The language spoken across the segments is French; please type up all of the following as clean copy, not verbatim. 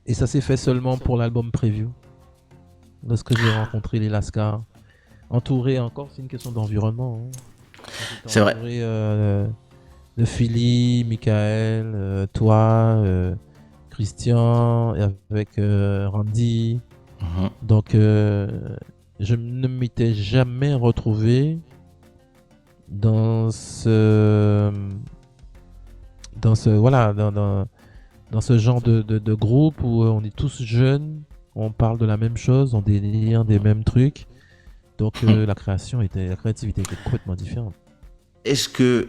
Et ça s'est fait seulement pour l'album Preview. Lorsque j'ai rencontré les Lascar. Entouré encore, c'est une question d'environnement. Hein. J'étais C'est vrai. entouré de Philly, Michael, toi, Christian, et avec Randy. Mhm. Donc, je ne m'étais jamais retrouvé dans dans ce genre de groupe où on est tous jeunes, on parle de la même chose, on délire des mêmes trucs. Donc, la créativité était complètement différente. Est-ce que,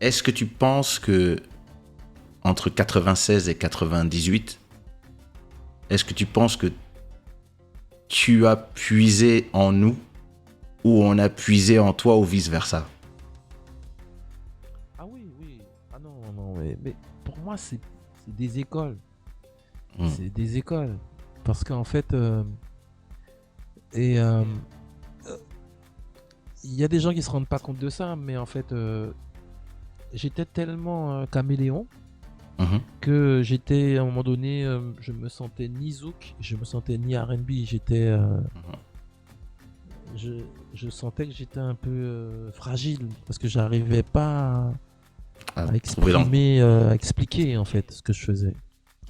est-ce que tu penses que entre 96 et 98, est-ce que tu penses que tu as puisé en nous ou on a puisé en toi ou vice-versa? Ah oui, oui. Ah non, non, mais pour moi, c'est des écoles. Mm. C'est des écoles. Parce qu'en fait, et il y a des gens qui se rendent pas compte de ça, mais en fait, j'étais tellement caméléon Mhm. que j'étais à un moment donné, je me sentais ni zouk, je me sentais ni R&B, je, je sentais que j'étais un peu fragile parce que j'arrivais pas À à trouver dans... exprimer, à expliquer en fait ce que je faisais.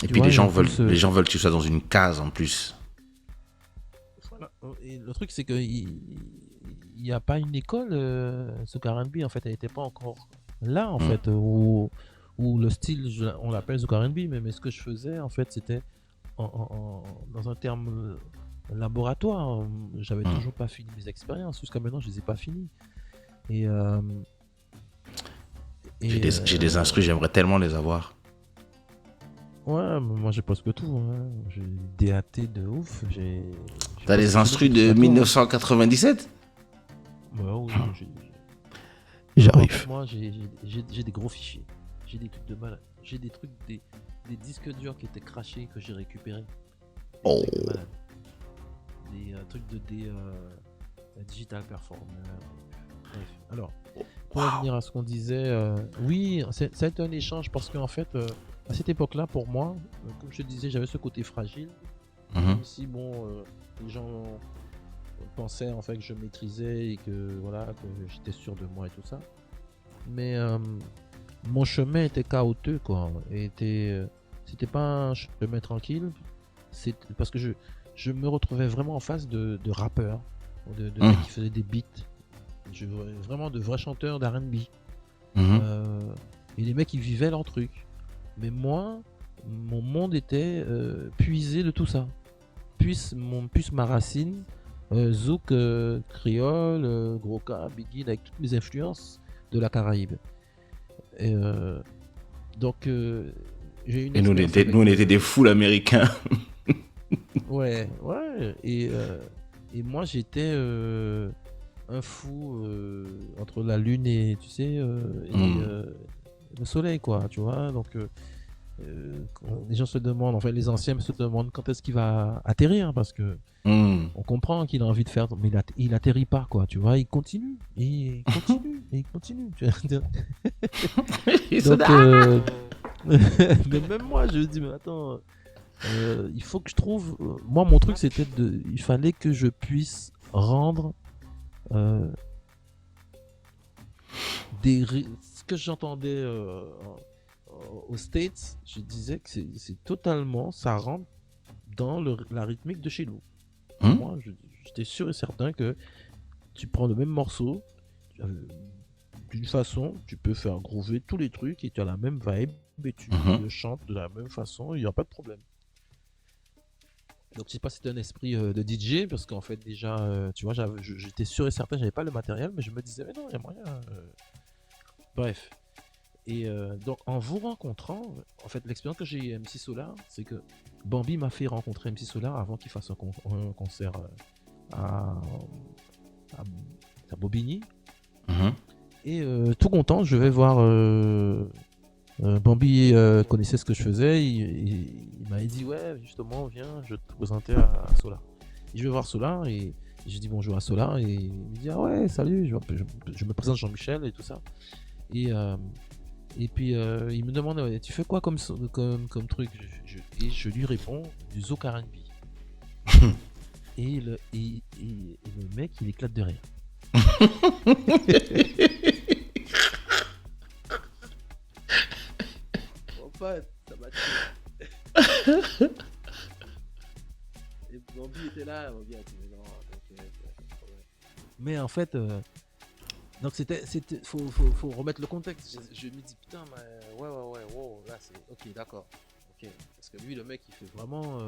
Et Tu puis vois, et en plus, les gens veulent que tu sois dans une case en plus. voilà. Et le truc c'est que il n'y a pas une école, ce R&B en fait, elle n'était pas encore là en Mm. fait, où le style, on l'appelle Zouk R&B, mais ce que je faisais en fait, c'était dans un terme laboratoire. J'avais Mm. toujours pas fini mes expériences. Jusqu'à maintenant, je les ai pas finies. Et, euh, et J'ai des instrus, j'aimerais tellement les avoir. ouais, moi j'ai presque tout. Hein. J'ai DAT de ouf. J'ai T'as presque des fini le instrus de conservatoire. Hein. 1997? Ouais, oui, non, en fait, J'arrive. moi j'ai des gros fichiers. J'ai des trucs de malade. J'ai des trucs, des disques durs qui étaient crachés que j'ai récupérés. Des Oh. trucs de malade. Des trucs de Digital Performer. Bref. Alors, pour Waouh. revenir à ce qu'on disait, oui, c'est un échange parce qu'en fait, à cette époque-là, pour moi, comme je te disais, j'avais ce côté fragile, Mhm. même si bon, les gens pensaient en fait que je maîtrisais et que voilà, que j'étais sûr de moi et tout ça. Mais mon chemin était chaotique, quoi. C'était pas un chemin tranquille. C'est parce que je me retrouvais vraiment en face de rappeurs, de mecs Mhm. qui faisaient des beats, vraiment de vrais chanteurs d'R&B. Mhm. Euh, et les mecs ils vivaient leur truc. Mais moi, mon monde était puisé de tout ça. Plus ma racine, zouk, créole, gros cas, biggie, avec toutes mes influences de la Caraïbe. Et, donc j'ai eu une Et expérience nous, avec on était des foules américains. ouais, ouais, et moi j'étais un fou entre la lune et tu sais Mm. le soleil quoi, tu vois. Donc les gens se demandent, enfin les anciens se demandent quand est-ce qu'il va atterrir parce que Mm. on comprend qu'il a envie de faire, mais il atterrit pas quoi, tu vois. Il continue, et il continue, et il continue. Tu vois. Et ça, Donc mais même moi je me dis mais attends. Il faut que je trouve. Moi, mon truc, c'était de. Il fallait que je puisse rendre euh, ce que j'entendais aux States. Je disais que c'est totalement. Ça rentre dans la rythmique de chez nous. Pour mm. moi, j'étais sûr et certain que tu prends le même morceau. D'une façon, tu peux faire groover tous les trucs et tu as la même vibe et tu Mhm. le chantes de la même façon, il n'y a pas de problème. Donc je sais pas si c'était un esprit de DJ parce qu'en fait déjà tu vois j'étais sûr et certain j'avais pas le matériel mais je me disais mais non il y a moyen. Bref et donc en vous rencontrant en fait l'expérience que j'ai eu MC Solar c'est que Bambi m'a fait rencontrer MC Solar avant qu'il fasse un concert à, à, à Bobigny Mhm. et tout content je vais voir Bambi connaissait ce que je faisais il m'avait dit ouais justement viens je vais te présenter à Solar. Et je vais voir Solar et je dis bonjour à Solar et il me dit ah ouais salut je me présente Jean-Michel et tout ça et Et puis il me demande tu fais quoi comme truc et je lui réponds du zouk R&B. Et le mec il éclate de rire. En fait, ça m'a tué. Et Bambi était là, Bambi a dit mais non, t'inquiète, y a pas de problème. Mais en fait, donc faut remettre le contexte. Je me dis putain, mais ouais, wow, là c'est ok, d'accord, ok. Parce que lui, le mec, il fait vraiment,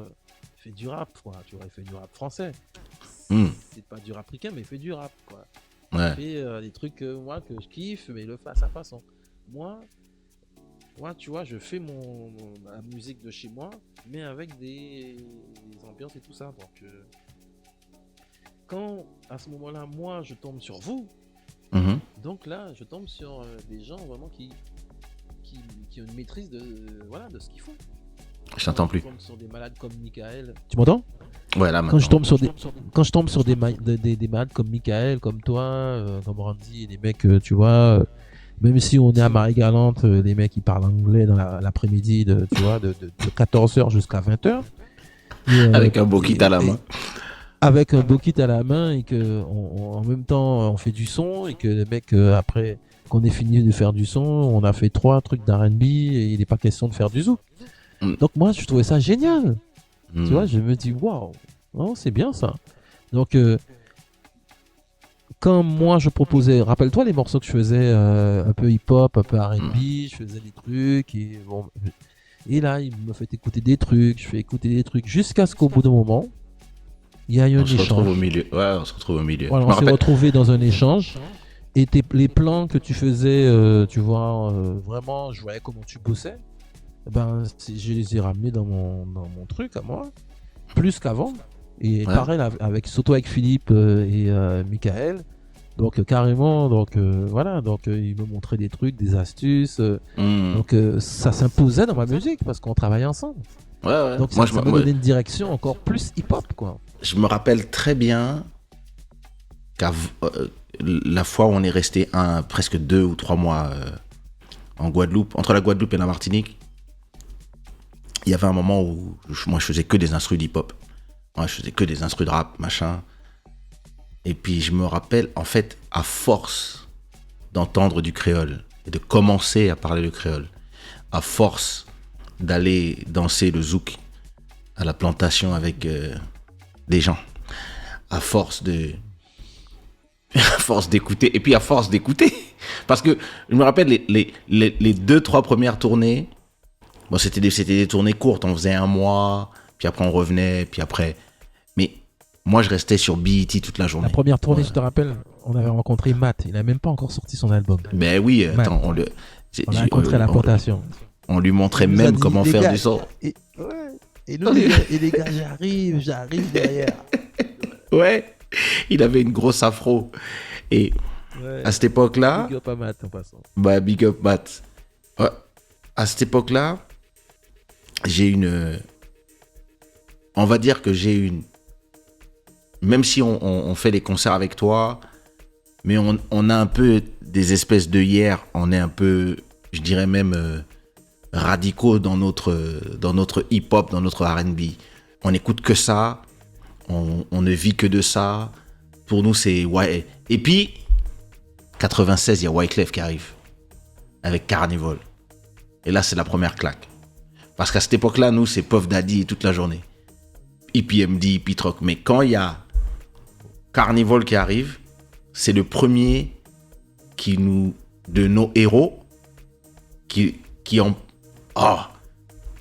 il fait du rap, quoi. Tu vois, il fait du rap français. C'est pas du rap africain, mais il fait du rap, quoi. Ouais. Il fait des trucs moi que je kiffe, mais il le fait à sa façon. Moi, tu vois, je fais ma musique de chez moi, mais avec des ambiances et tout ça. Donc, quand à ce moment-là, moi, je tombe sur vous, donc là, je tombe sur des gens vraiment qui ont une maîtrise de ce qu'ils font. Je t'entends plus. Je tombe sur des malades comme Michael. Tu m'entends? Ouais, là maintenant. Quand je tombe sur des malades comme Michael, comme toi, comme Randy, et des mecs, tu vois. Même si on est à Marie-Galante, les mecs ils parlent anglais dans l'après-midi, de 14h jusqu'à 20h. Avec un beau kit à la main. Avec un beau kit à la main et que en même temps on fait du son et que les mecs après qu'on ait fini de faire du son, on a fait 3 trucs d'R&B et il n'est pas question de faire du zouk. Donc moi je trouvais ça génial. Tu vois, je me dis waouh, oh, c'est bien ça. Donc quand moi je proposais, rappelle-toi les morceaux que je faisais un peu hip-hop, un peu R&B, je faisais des trucs et là il me fait écouter des trucs, je fais écouter des trucs jusqu'à ce qu'au bout d'un moment il y a eu un échange. On se retrouve au milieu. Ouais, on se retrouve au milieu. Voilà, on s'est retrouvé dans un échange et les plans que tu faisais, tu vois, vraiment, je voyais comment tu bossais. Ben, je les ai ramenés dans mon truc à moi, plus qu'avant. Et pareil avec surtout avec Philippe et Michael. Donc carrément, donc voilà, donc ils me montraient des trucs, des astuces. Donc ça s'imposait dans ma musique parce qu'on travaillait ensemble. Ouais. Donc ça m'a donné une direction encore plus hip-hop, quoi. Je me rappelle très bien la fois où on est resté presque 2 ou 3 mois en Guadeloupe, entre la Guadeloupe et la Martinique. Il y avait un moment où moi je faisais que des instrus d'hip-hop. Moi je faisais que des instrus de rap, machin. Et puis je me rappelle, en fait, à force d'entendre du créole et de commencer à parler le créole, à force d'aller danser le zouk à la plantation avec des gens, à force d'écouter, et puis à force d'écouter, parce que je me rappelle les 2-3 premières tournées, bon c'était des tournées courtes, on faisait 1 mois, puis après on revenait, puis après, mais moi je restais sur BET toute la journée. La première tournée, je te rappelle, on avait rencontré Matt, il a même pas encore sorti son album. Ben oui, attends, on l'a rencontré à la plantation. On lui montrait même comment faire du son. Et nous, les gars, j'arrive derrière. Ouais, il avait une grosse afro. Et à cette époque-là... Big up à Matt en passant. Bah, big up Matt. Ouais. À cette époque-là, on va dire que j'ai une... Même si on fait des concerts avec toi, mais on a un peu des espèces de hier, on est un peu, je dirais même... radicaux dans notre hip-hop, dans notre R&B. On n'écoute que ça, on ne vit que de ça. Pour nous, c'est... Ouais. Et puis, 96, il y a Wyclef qui arrive, avec Carnival. Et là, c'est la première claque. Parce qu'à cette époque-là, nous, c'est Puff Daddy toute la journée. EPMD, Hippie Rock. Mais quand il y a Carnival qui arrive, c'est le premier de nos héros qui ont... Oh,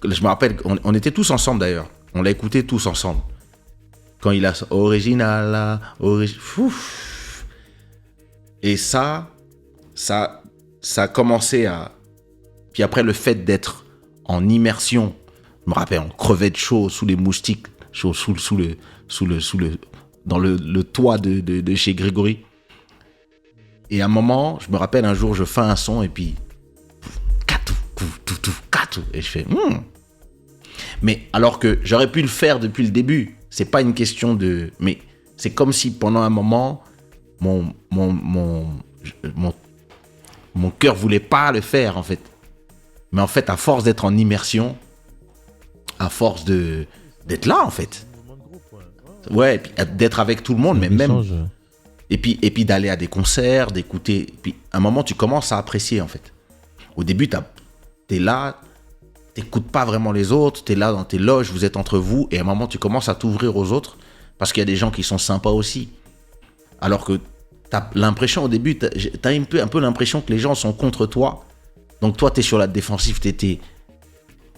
je me rappelle, on était tous ensemble d'ailleurs. On l'a écouté tous ensemble. Quand il a original, et ça a commencé à... Puis après, le fait d'être en immersion, je me rappelle, on crevait de chaud sous les moustiques, chaud dans le toit de chez Grégory. Et à un moment, je me rappelle, un jour, je fais un son et puis... Et je fais mais alors que j'aurais pu le faire depuis le début, c'est pas une question de, mais c'est comme si pendant un moment mon cœur voulait pas le faire en fait, Mais en fait, à force d'être en immersion, à force d'être là, en fait. Mouvement de groupe, Ouais, et puis d'être avec tout le monde, C'est mais un même. échange. Et puis d'aller à des concerts, d'écouter. Puis à un moment, tu commences à apprécier, en fait. Au début, t'es là, t'écoutes pas vraiment les autres, t'es là dans tes loges, vous êtes entre vous, et à un moment, tu commences à t'ouvrir aux autres, parce qu'il y a des gens qui sont sympas aussi. Alors que t'as l'impression, au début, t'as un peu l'impression que les gens sont contre toi. Donc toi, t'es sur la défensive,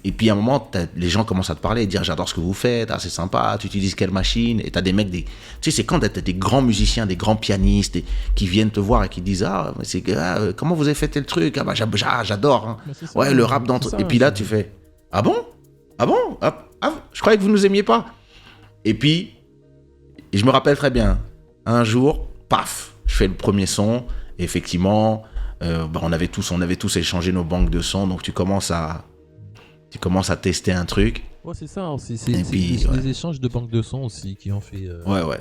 et puis à un moment, les gens commencent à te parler, dire j'adore ce que vous faites, ah, c'est sympa, tu utilises quelle machine, et t'as des mecs, tu sais, c'est quand t'as des grands musiciens, des grands pianistes, qui viennent te voir et qui disent comment vous avez fait tel truc, ah bah j'adore, hein. Mais c'est ça, Ouais, le rap c'est ça, et puis là c'est- tu fais ah bon, je croyais que vous nous aimiez pas. Et puis je me rappelle très bien, un jour, paf, je fais le premier son, et effectivement, on avait tous échangé nos banques de sons, donc tu commences à tester un truc. Ouais, c'est ça, hein, Et puis, c'est ouais. des échanges de banques de sons aussi qui ont fait, Ouais.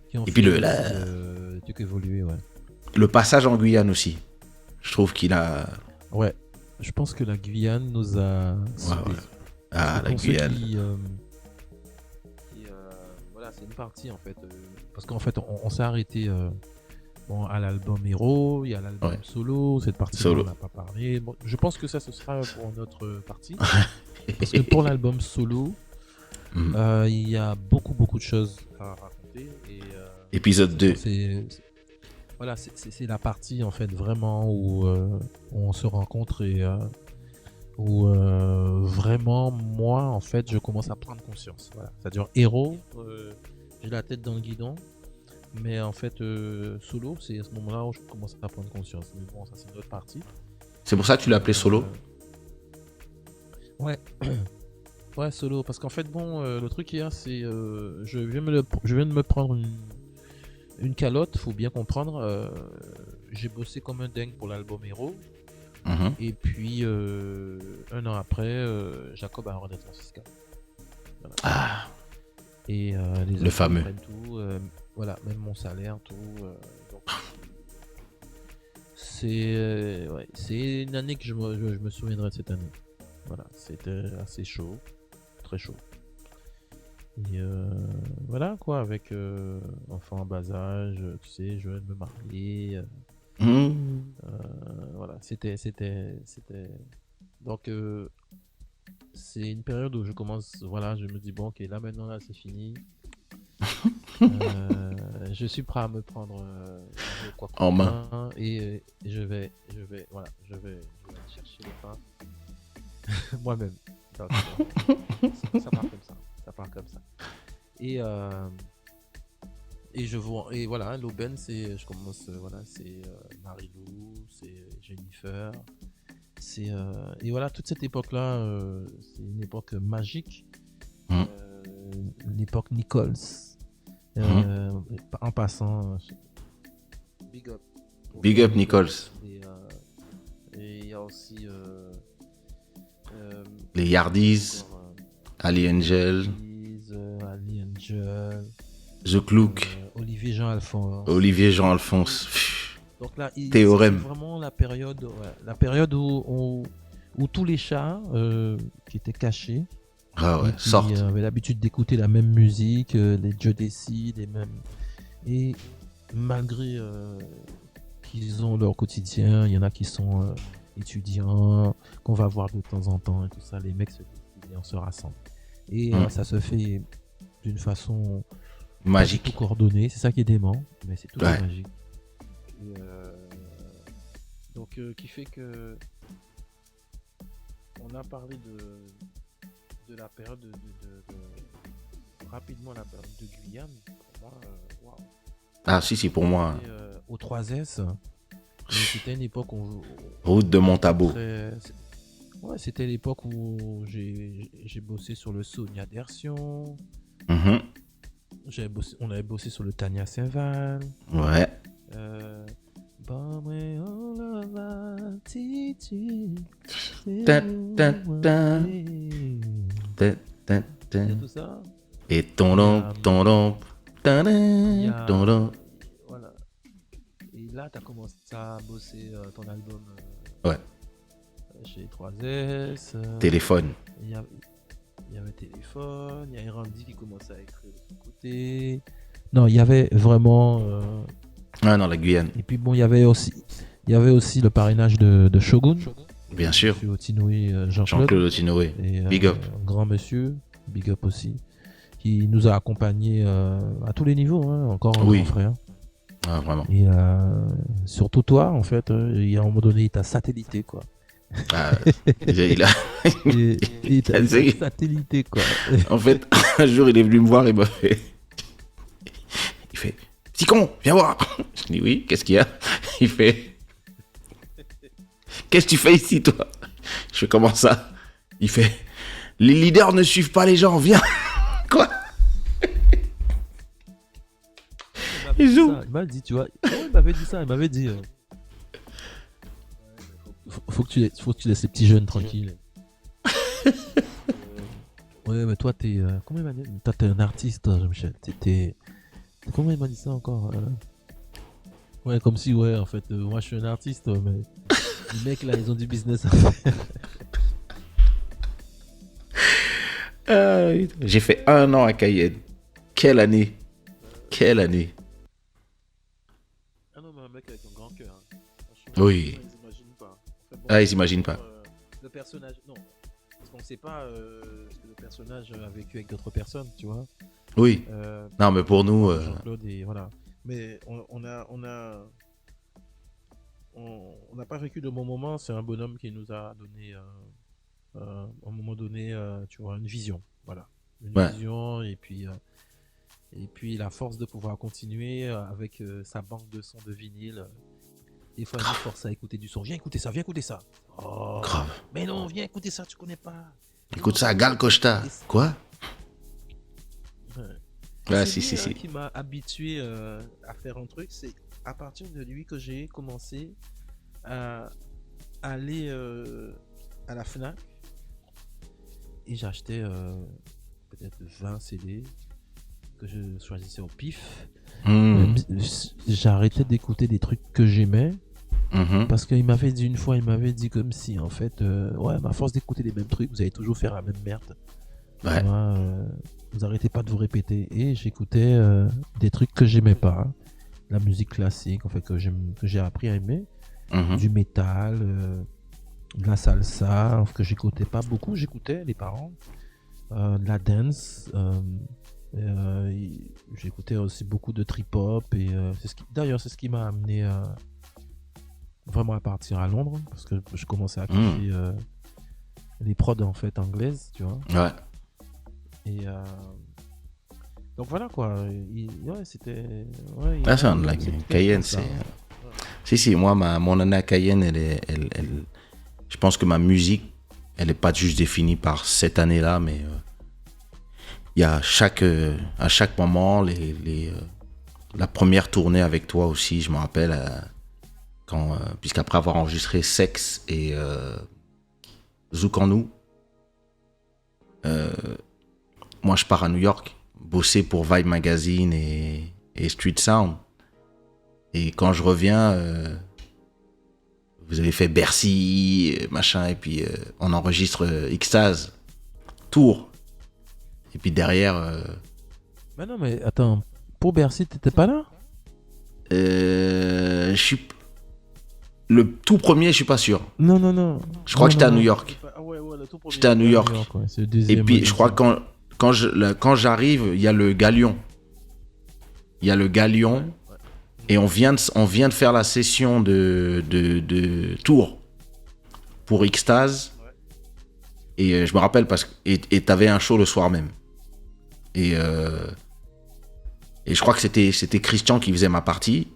qui ont Et puis fait le truc évoluer, ouais. passage en Guyane aussi. Je trouve qu'il a. Ouais, je pense que la Guyane nous a soudés. Ouais. Ah, Parce que la pour ceux Guyane. voilà, c'est une partie en fait. Parce qu'en fait, on s'est arrêté bon, à l'album Hero, il y a l'album Ouais. Solo, cette partie-là, Solo. on n'a pas parlé. Bon, je pense que ça, ce sera pour notre partie. Parce que pour l'album Solo, Mhm. il y a beaucoup de choses à raconter. Et, Épisode 2. voilà, c'est la partie en fait vraiment où on se rencontre et où vraiment moi en fait je commence à prendre conscience. Voilà. C'est-à-dire héros, j'ai la tête dans le guidon, mais en fait solo c'est à ce moment-là où je commence à prendre conscience. Mais bon, ça c'est une autre partie. C'est pour ça que tu l'as appelé Solo. Ouais. Ouais, solo, parce qu'en fait, bon, le truc qu'il y a, c'est. Je viens de me prendre une calotte, faut bien comprendre. J'ai bossé comme un dingue pour l'album Hero. Mhm. Et puis, un an après, Jacob a un redressement fiscal. Voilà. Ah, Et les le autres, fameux. ils prennent tout. Voilà, même mon salaire, tout. Donc, ouais, c'est une année que je me souviendrai de cette année. Voilà, c'était assez chaud. Très chaud. Et voilà quoi, avec enfant en bas âge, tu sais, je viens de me marier. Mhm. Voilà, c'était. Donc, c'est une période où je commence, voilà, je me dis, bon, ok, là maintenant, là, c'est fini. Je suis prêt à me prendre quoi que En main. et voilà, je vais aller chercher les pains moi-même. Donc, ça part comme ça. Ça part comme ça. Et je vois, et voilà, l'aubaine, je commence, voilà, c'est Marilou, c'est Jennifer, et voilà, toute cette époque-là, c'est une époque magique, Mhm. l'époque Nichols, en passant, big up. Big up, Nichols. Et il y a aussi Les Yardies, Ali Angel, Ali Angel, The Clouk, Olivier Jean-Alphonse. Olivier Jean-Alphonse. Pff, Donc là, Théorème. c'est vraiment la période où tous les chats qui étaient cachés Ah ouais, et qui sortent. avaient l'habitude d'écouter la même musique, les Joe Desi, les mêmes. Et malgré qu'ils ont leur quotidien, il y en a qui sont étudiants, qu'on va voir de temps en temps et tout ça, les mecs se décident et on se rassemble. Et ça se fait d'une façon Magique. pas du tout coordonnée, c'est ça qui est dément, mais c'est toujours Ouais. magique. Et, donc, qui fait que on a parlé de la période rapidement la période de Guyane. Pour moi, waouh. Ah si, pour moi. Et, au 3S, c'était une époque où Route de Montabo. ouais, c'était l'époque où j'ai bossé sur le Sonia Dersion. Mhm. On avait bossé sur le Tania Saint-Val. Ouais. Tout ça. Et ton Voilà. Et là, tu as commencé à bosser ton album. Ouais. chez 3S. Téléphone. Il y avait téléphone, il y avait Randy qui commençait à écrire de son côté. Non, il y avait vraiment. Ah non, la Guyane. Et puis bon, il y avait aussi le parrainage de Shogun. Bien sûr. Monsieur Otinoé, Jean-Claude. Jean-Claude Otinoé. Et, Big up. Un grand monsieur, big up aussi, qui nous a accompagnés à tous les niveaux, hein, encore un Oui. grand frère. Ah, vraiment. Et surtout toi, en fait, il y a un moment donné, il t'a satellité, quoi. Ah, il a... Il t'a satellité, quoi. En fait, un jour, il est venu me voir et m'a fait... Il fait, petit con, viens voir. Je dis oui, qu'est-ce qu'il y a? Il fait, qu'est-ce que tu fais ici, toi? Je fais, comment ça? Il fait, les leaders ne suivent pas les gens, viens. Quoi? Il m'a dit, tu vois, il m'avait dit ça, il m'avait dit... Faut que tu laisses les petits jeunes tranquilles. Ouais, mais toi, t'es... comment il m'a dit? Toi, t'es un artiste, toi, Jean-Michel. Comment il m'a dit ça encore Ouais, comme si, ouais, en fait, moi, je suis un artiste, mais... Les mecs, là, ils ont du business à faire. J'ai fait 1 an à Cayenne. Quelle année? Quelle année? Ah non, mais un mec avec un grand cœur. Hein. Oui. Ils imaginent pas. En fait, bon, Ah, ils s'imaginent pas. Le personnage, non. Parce qu'on sait pas ce que le personnage a vécu avec d'autres personnes, tu vois. Oui. Non, mais pour nous... Jean-Claude et voilà. Mais on n'a pas vécu de bons moments. C'est un bonhomme qui nous a donné, à un moment donné, tu vois, une vision. Voilà. Une vision et puis la force de pouvoir continuer avec sa banque de sons de vinyle. Des fois, il nous force à écouter du son. Viens écouter ça, viens écouter ça. Oh, grave. Mais non, viens écouter ça, tu connais pas. Écoute ça, Gal Costa. Quoi? Ouais, si. Qui m'a habitué à faire un truc, c'est à partir de lui que j'ai commencé à aller à la Fnac et j'achetais peut-être 20 CD que je choisissais au pif. J'arrêtais d'écouter des trucs que j'aimais parce qu'il m'avait dit une fois, il m'avait dit comme si en fait, ouais, à force d'écouter les mêmes trucs, vous allez toujours faire la même merde. Ouais. Vous arrêtez pas de vous répéter. Et j'écoutais des trucs que j'aimais pas, hein. La musique classique, en fait, que j'ai appris à aimer, du métal, de la salsa, que j'écoutais pas beaucoup. J'écoutais les parents, de la dance. J'écoutais aussi beaucoup de trip-hop et d'ailleurs c'est ce qui m'a amené vraiment à partir à Londres parce que je commençais à kiffer les prods en fait anglaises, tu vois. Ouais. Et donc voilà quoi. Ouais, c'était. Cayenne, c'est. Si, moi, mon année à Cayenne, je pense que ma musique, elle n'est pas juste définie par cette année-là, mais il y a à chaque moment, la première tournée avec toi aussi, je me rappelle, puisqu'après avoir enregistré Sex et Zouk en nous, moi je pars à New York, bosser pour Vibe Magazine et Street Sound. Et quand je reviens, vous avez fait Bercy, machin, et puis on enregistre Xtase, Tour. Et puis derrière... Mais non, mais attends, pour Bercy, t'étais pas là? Le tout premier, je suis pas sûr. Non. Je crois que j'étais à New York. Le tout premier. J'étais à New York. Ouais, c'est le deuxième, et puis je crois que quand j'arrive, il y a le Galion. Et on vient de faire la session de Tour pour Xtase. Et je me rappelle parce que t'avais un show le soir même. Et je crois que c'était Christian qui faisait ma partie.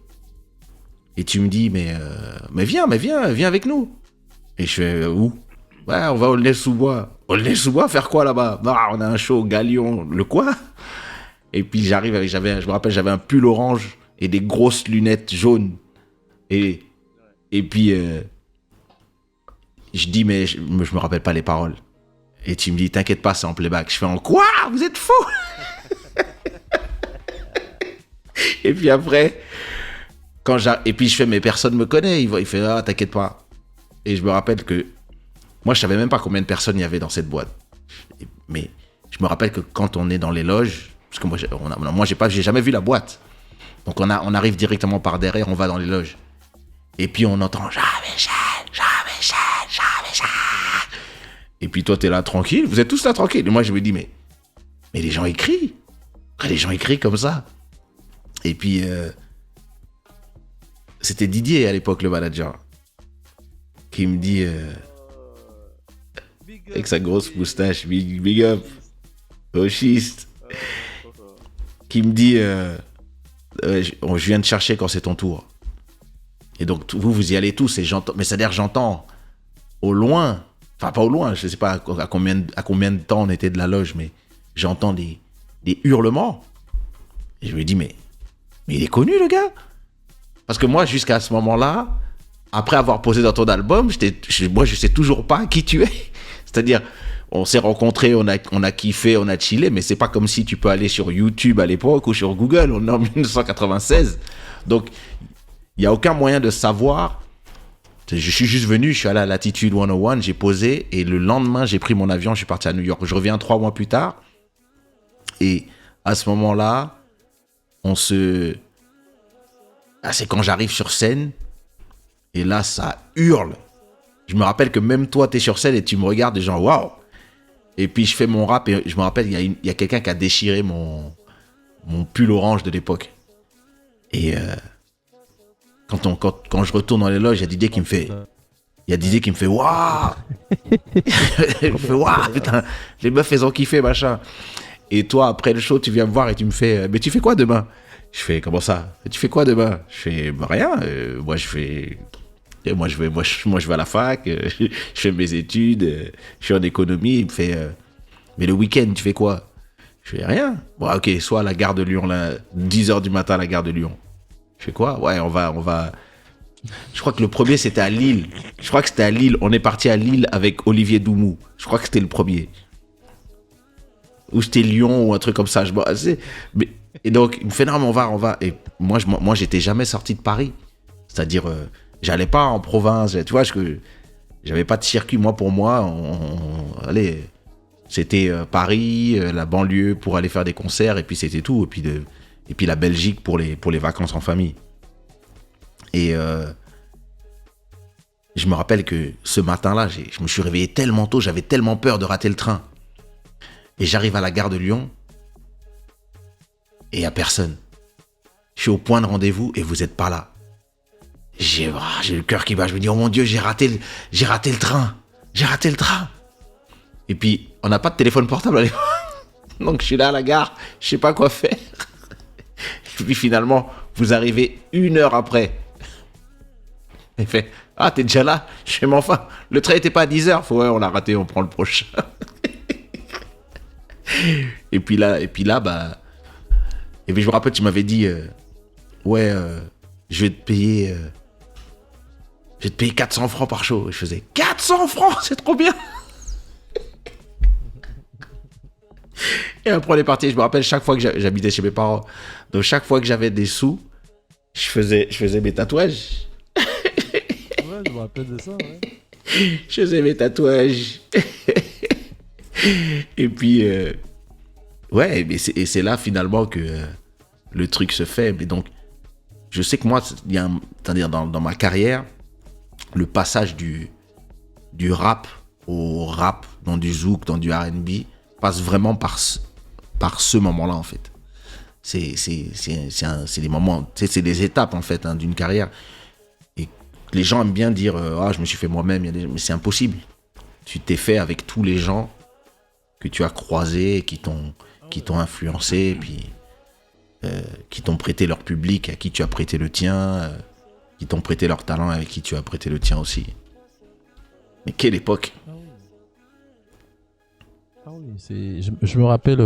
Et tu me dis mais viens avec nous. Et je fais où? Ouais, on va au Aulnay-sous-Bois. Aulnay-sous-Bois, faire quoi là-bas? Bah, on a un show au Galion. Le quoi? Et puis j'arrive je me rappelle, j'avais un pull orange et des grosses lunettes jaunes. Et puis je dis mais je me rappelle pas les paroles. Et tu me dis t'inquiète pas, c'est en playback. Je fais en quoi? Vous êtes fous? Et puis après et puis je fais mais personne me connaît. Il fait ah t'inquiète pas. Et je me rappelle que Moi, je savais même pas combien de personnes il y avait dans cette boîte. Mais je me rappelle que quand on est dans les loges, parce que moi, j'ai jamais vu la boîte. Donc, on arrive directement par derrière, on va dans les loges. Et puis, on entend Jean-Michel. Et puis, toi, t'es là tranquille. Vous êtes tous là tranquilles. Et moi, je me dis, mais les gens écrivent. Les gens écrivent comme ça. Et puis, c'était Didier à l'époque, le manager, qui me dit, avec sa grosse moustache, big up, au schiste, qui me dit, je viens de chercher quand c'est ton tour. Et donc, vous y allez tous, et j'entends, mais c'est-à-dire, j'entends au loin, enfin, pas au loin, je sais pas à combien de temps on était de la loge, mais j'entends des hurlements. Et je me dis, mais il est connu, le gars. Parce que moi, jusqu'à ce moment-là, après avoir posé dans ton album, moi, je sais toujours pas qui tu es. C'est-à-dire, on s'est rencontrés, on a kiffé, on a chillé, mais c'est pas comme si tu peux aller sur YouTube à l'époque ou sur Google. On est en 1996. Donc, il n'y a aucun moyen de savoir. Je suis juste venu, je suis allé à Latitude 101, j'ai posé, et le lendemain, j'ai pris mon avion, je suis parti à New York. Je reviens 3 mois plus tard. Et à ce moment-là, c'est quand j'arrive sur scène, et là, ça hurle. Je me rappelle que même toi, t'es sur scène et tu me regardes, et genre, waouh! Et puis, je fais mon rap, et je me rappelle, il y a quelqu'un qui a déchiré mon pull orange de l'époque. Et quand je retourne dans les loges, il y a Didier qui me fait, waouh! Il me fait, waouh, putain, les meufs, elles ont kiffé, machin. Et toi, après le show, tu viens me voir et tu me fais, mais tu fais quoi demain? Je fais, comment ça? Tu fais quoi demain? Je fais, bah, rien. Moi, je vais à la fac, je fais mes études, je suis en économie. Il me fait, mais le week-end, tu fais quoi? Je fais, rien. Bon, ok, soit à la gare de Lyon, là, 10h du matin à la gare de Lyon. Je fais quoi? Ouais, on va. Je crois que le premier, c'était à Lille. On est parti à Lille avec Olivier Doumou. Je crois que c'était le premier. Ou c'était Lyon ou un truc comme ça. Et donc, il me fait, non, mais on va. Et moi, j'étais jamais sorti de Paris. C'est-à-dire, j'allais pas en province. Tu vois, j'avais pas de circuit. Pour moi, allez, c'était Paris, la banlieue pour aller faire des concerts, et puis c'était tout. Et puis la Belgique pour les vacances en famille. Et je me rappelle que ce matin-là, je me suis réveillé tellement tôt, j'avais tellement peur de rater le train. Et j'arrive à la gare de Lyon, et il n'y a personne. Je suis au point de rendez-vous, et vous n'êtes pas là. J'ai le cœur qui bat, je me dis, oh mon Dieu, j'ai raté le train. Et puis, on n'a pas de téléphone portable à l'époque. Donc, je suis là à la gare, je sais pas quoi faire. Et puis, finalement, vous arrivez 1 heure après. Il fait, ah, t'es déjà là? Je fais, mais enfin, le train n'était pas à 10h. Ouais, on l'a raté, on prend le prochain. Et puis là, bah... Et puis, je me rappelle, tu m'avais dit, je vais te payer 400 francs par show. Et je faisais, 400 francs, c'est trop bien. Et après, on est parti. Je me rappelle, chaque fois que j'habitais chez mes parents, donc chaque fois que j'avais des sous, je faisais mes tatouages. Ouais, je me rappelle de ça, ouais. Je faisais mes tatouages. Et puis, ouais, et c'est là finalement que le truc se fait. Mais donc, je sais que moi, c'est-à-dire dans ma carrière, le passage du rap au rap, dans du zouk, dans du R&B, passe vraiment par ce moment-là, en fait. C'est des moments, c'est des étapes, en fait, d'une carrière. Et les gens aiment bien dire, je me suis fait moi-même, mais c'est impossible. Tu t'es fait avec tous les gens que tu as croisés, qui t'ont influencé, et puis qui t'ont prêté leur public, à qui tu as prêté le tien, qui t'ont prêté leur talent, avec qui tu as prêté le tien aussi. Mais quelle époque! Ah oui, je me rappelle...